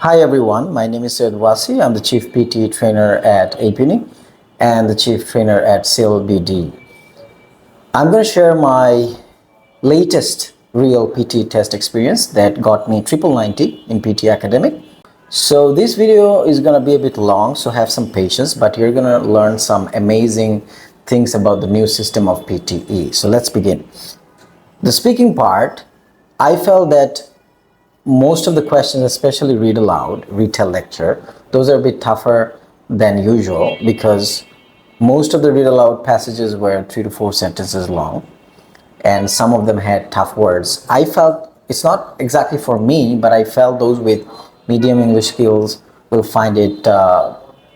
Hi everyone, my name is Syed Wasi. I'm the Chief PTE trainer at APUNI and the Chief trainer at CLBD. I'm going to share my latest real PTE test experience that got me triple 90 in PTE academic. So this video is going to be a bit long, so have some patience, but you're going to learn some amazing things about the new system of PTE. So let's begin. The speaking part, I felt that most of the questions, especially read aloud, retell lecture, those are a bit tougher than usual because most of the read aloud passages were 3 to 4 sentences long and some of them had tough words. I felt it's not exactly for me, but I felt those with medium English skills will find it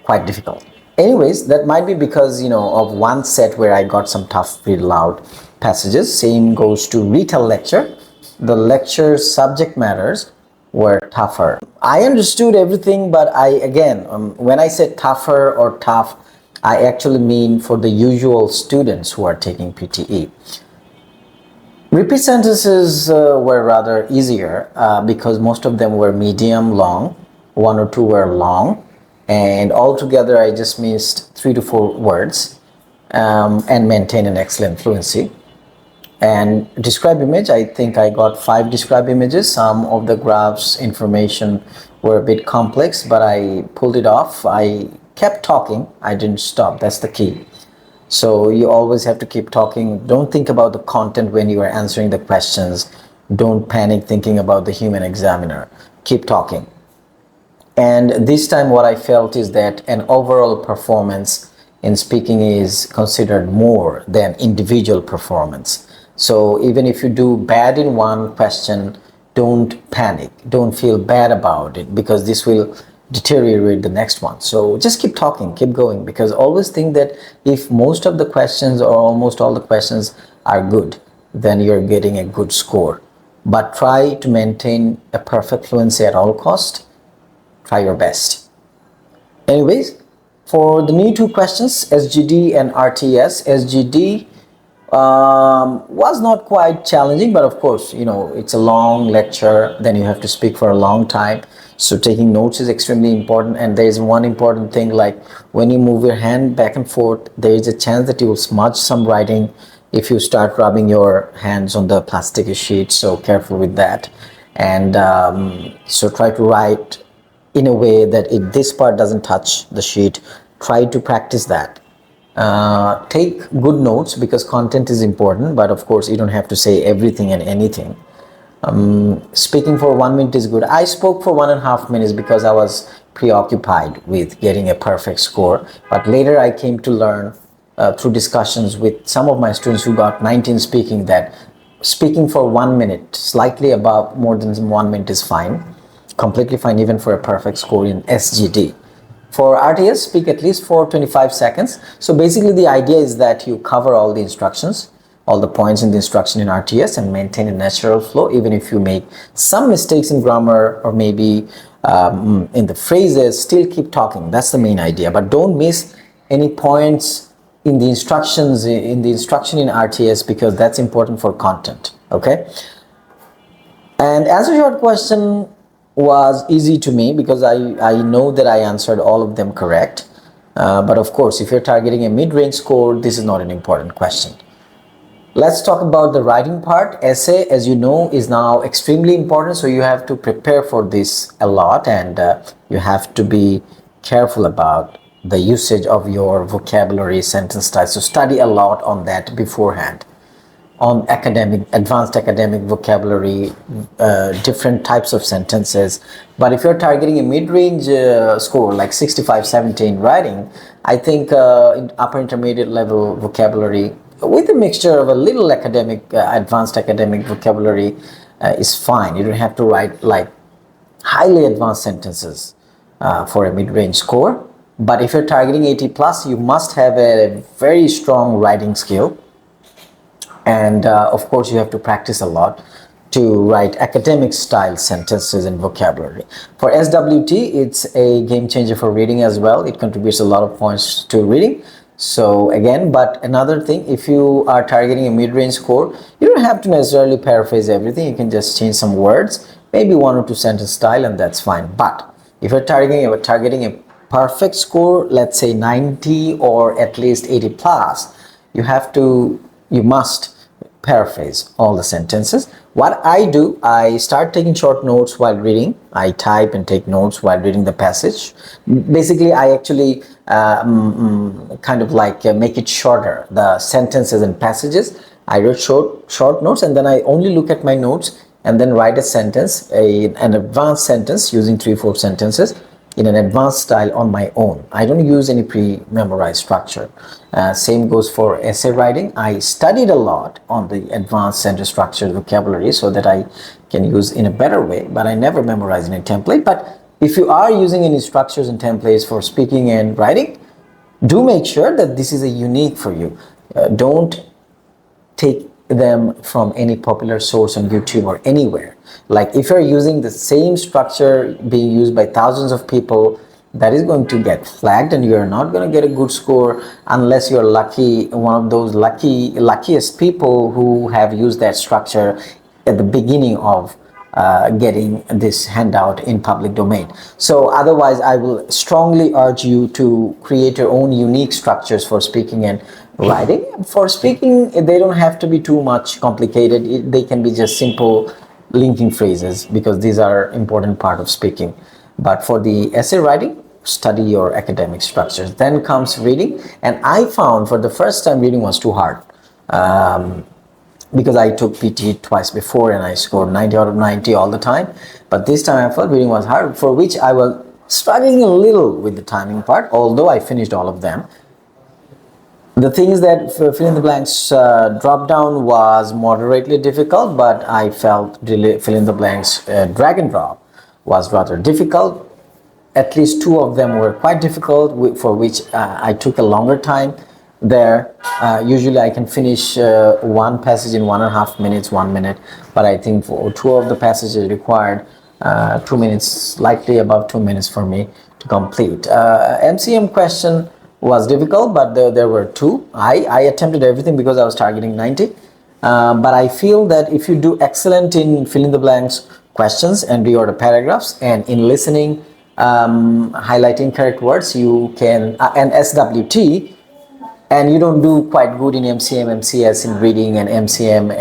quite difficult. Anyways, that might be because of one set where I got some tough read aloud passages. Same goes to retell lecture. The lecture subject matters were tougher. I understood everything, but when I say tougher or tough, I actually mean for the usual students who are taking PTE. Repeat sentences were rather easier because most of them were medium long, one or two were long, and altogether I just missed 3 to 4 words and maintain an excellent fluency. And describe image, I think I got 5 describe images. Some of the graphs information were a bit complex, but I pulled it off. I kept talking, I didn't stop. That's the key. So you always have to keep talking. Don't think about the content when you are answering the questions. Don't panic thinking about the human examiner. Keep talking. And this time what I felt is that an overall performance in speaking is considered more than individual performance. So even if you do bad in one question, don't panic. Don't feel bad about it because this will deteriorate the next one. So just keep talking, keep going, because always think that if most of the questions or almost all the questions are good, then you're getting a good score. But try to maintain a perfect fluency at all cost. Try your best. Anyways, for the new 2 questions, SGD and RTS, SGD was not quite challenging, but of course, it's a long lecture, then you have to speak for a long time. So taking notes is extremely important. And there is one important thing, like when you move your hand back and forth, there is a chance that you will smudge some writing if you start rubbing your hands on the plastic sheet. So careful with that. And so try to write in a way that if this part doesn't touch the sheet, try to practice that. Take good notes because content is important, but of course you don't have to say everything and anything. Speaking for 1 minute is good. I spoke for 1.5 minutes because I was preoccupied with getting a perfect score, but later I came to learn through discussions with some of my students who got 19 speaking that speaking for 1 minute, slightly above more than 1 minute is fine, completely fine, even for a perfect score in SGD. For RTS, speak at least for 25 seconds. So basically the idea is that you cover all the instructions, all the points in the instruction in RTS and maintain a natural flow. Even if you make some mistakes in grammar or maybe in the phrases, still keep talking. That's the main idea. But don't miss any points in the instructions, in the instruction in RTS, because that's important for content. Okay. And answer your question was easy to me because I know that I answered all of them correct. But of course, if you're targeting a mid-range score, this is not an important question. Let's talk about the writing part. Essay, as you know, is now extremely important. So you have to prepare for this a lot, and you have to be careful about the usage of your vocabulary, sentence style. So study a lot on that beforehand. On advanced academic vocabulary, different types of sentences. But if you're targeting a mid-range score like 65, 70 in writing, I think in upper intermediate level vocabulary with a mixture of a little advanced academic vocabulary is fine. You don't have to write like highly advanced sentences for a mid-range score. But if you're targeting 80 plus, you must have a very strong writing skill. And of course, you have to practice a lot to write academic style sentences and vocabulary. For SWT, it's a game changer for reading as well. It contributes a lot of points to reading. So again, but another thing, if you are targeting a mid-range score, you don't have to necessarily paraphrase everything. You can just change some words, maybe 1 or 2 sentence style, and that's fine. But If you're targeting a perfect score, let's say 90 or at least 80 plus, you must paraphrase all the sentences. What I do, I start taking short notes while reading. I type and take notes while reading the passage. Basically, I actually kind of like make it shorter, the sentences and passages. I wrote short notes, and then I only look at my notes and then write a sentence, an advanced sentence using 3-4 sentences in an advanced style on my own. I don't use any pre-memorized structure. Same goes for essay writing. I studied a lot on the advanced sentence structure vocabulary so that I can use in a better way, but I never memorize any template. But if you are using any structures and templates for speaking and writing, do make sure that this is a unique for you. Don't take them from any popular source on YouTube or anywhere. Like if you're using the same structure being used by thousands of people, that is going to get flagged and you're not going to get a good score unless you're lucky, one of those luckiest people who have used that structure at the beginning of getting this handout in public domain. So otherwise, I will strongly urge you to create your own unique structures for speaking and writing. For speaking, they don't have to be too much complicated. They can be just simple linking phrases because these are important part of speaking. But for the essay writing, study your academic structures. Then comes reading, and I found for the first time reading was too hard. Because I took PTE twice before and I scored 90 out of 90 all the time. But this time I felt reading was hard, for which I was struggling a little with the timing part, although I finished all of them. The thing is that fill in the blanks drop down was moderately difficult, but I felt fill in the blanks drag and drop was rather difficult. At least 2 of them were quite difficult, for which I took a longer time there. Usually I can finish one passage in 1.5 minutes, 1 minute, but I think for 2 of the passages required 2 minutes, slightly above 2 minutes for me to complete. MCM question was difficult, but there were 2. I attempted everything because I was targeting 90. But I feel that if you do excellent in fill in the blanks questions and reorder paragraphs, and in listening, highlighting correct words, you can, and SWT, and you don't do quite good in MCM, MCS in reading, and MCM,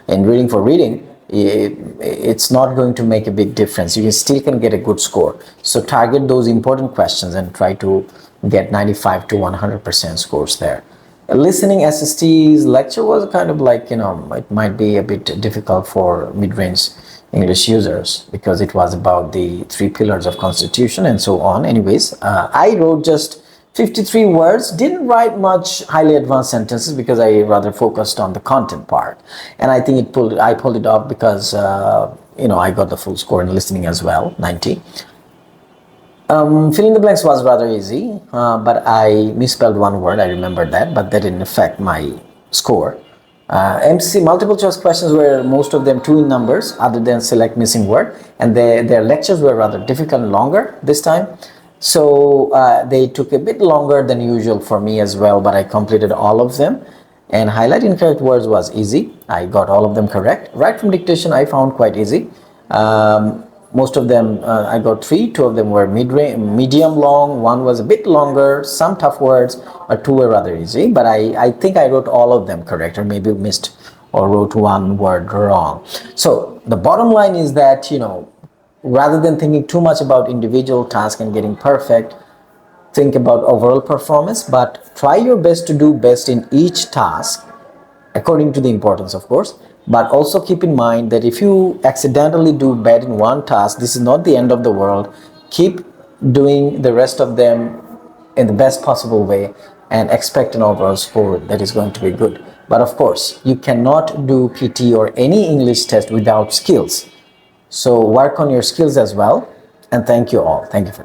in reading for reading, it's not going to make a big difference. You still can get a good score. So target those important questions and try to get 95 to 100% scores there. Listening SST's lecture was kind of like, it might be a bit difficult for mid-range English users because it was about the 3 pillars of Constitution and so on. Anyways, I wrote just 53 words, didn't write much highly advanced sentences because I rather focused on the content part. And I think I pulled it off because, I got the full score in listening as well, 90. Fill in the blanks was rather easy, but I misspelled 1 word, I remembered that, but that didn't affect my score. MC multiple choice questions were most of them 2 in numbers other than select missing word, and their lectures were rather difficult and longer this time. So they took a bit longer than usual for me as well, but I completed all of them. And highlight incorrect words was easy. I got all of them correct. Right from dictation I found quite easy. Most of them I got 3. 2 of them were medium long, 1 was a bit longer, some tough words, but 2 were rather easy. But I think I wrote all of them correct, or maybe missed or wrote 1 word wrong. So the bottom line is that, rather than thinking too much about individual tasks and getting perfect, think about overall performance, but try your best to do best in each task according to the importance, of course. But also keep in mind that if you accidentally do bad in one task, this is not the end of the world. Keep doing the rest of them in the best possible way and expect an overall score that is going to be good. But of course, you cannot do PT or any English test without skills. So work on your skills as well. And thank you all. Thank you for